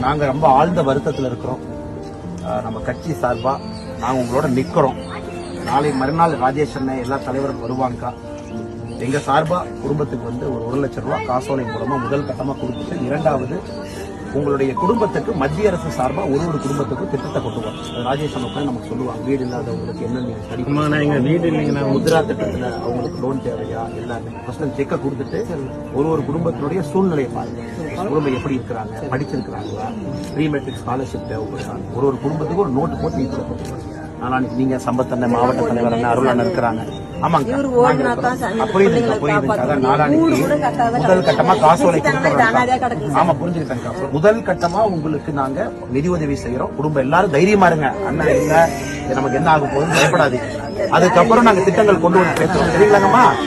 நாங்க ரொம்ப ஆழ்ந்த வருத்தத்தில் இருக்கிறோம். நம்ம கட்சி சார்பா நாங்க உங்களோட நிக்கிறோம். நாளை மறுநாள் ராஜேஷ் அண்ணன் எல்லா தலைவரும் வருவாங்க. எங்க சார்பா குடும்பத்துக்கு வந்து ஒரு 1 லட்சம் ரூபாய் காசோலை மூலமா முதல் கட்டமா கொடுத்துட்டு, இரண்டாவது உங்களுடைய குடும்பத்துக்கு மத்திய அரசு சார்பா ஒரு குடும்பத்துக்கும் திட்டத்தை கொண்டு வரும். ராஜேஷ் அண்ணன் நமக்கு சொல்லுவாங்க, வீடு இல்லாதவங்களுக்கு என்னென்ன வீடு இல்லைங்கன்னா முத்ரா திட்டத்துல அவங்களுக்கு லோன் தேவையா எல்லாமே ஃபர்ஸ்ட் செக்கை கொடுத்துட்டு ஒரு குடும்பத்தினுடைய சூழ்நிலையை பாருங்க. குடும்பம் எப்படி இருக்கிறாங்க, படிச்சிருக்கிறாங்களா, ப்ரீ மெட்ரிக் ஸ்காலர்ஷிப் தேவைப்படுறாங்க. ஒரு குடும்பத்துக்கு ஒரு நோட்டு போட்டு நீங்க கொடுக்கணும். நாளைக்கு நீங்க சம்பத்தண்ண மாவட்ட தலைவர் அண்ணன் அருள் அண்ணன் இருக்கிறாங்க. ஆமாங்க, புரியுதுங்க. அதான் நாளானிக்கு முதல் கட்டமா காசோலை கொடுத்துறோம். ஆமா, புரிஞ்சுக்கிட்டாங்க. முதல் கட்டமா உங்களுக்கு நாங்க நிதி உதவி செய்யறோம். குடும்பம் எல்லாரும் தைரியமா இருங்க. அண்ணன் இல்ல நமக்கு என்ன ஆக போகுதுன்னு பயப்படாதீங்க. அதுக்கப்புறம் நாங்க திட்டங்கள் கொண்டு வந்து பேசுறோம். சரிங்களாங்கம்மா?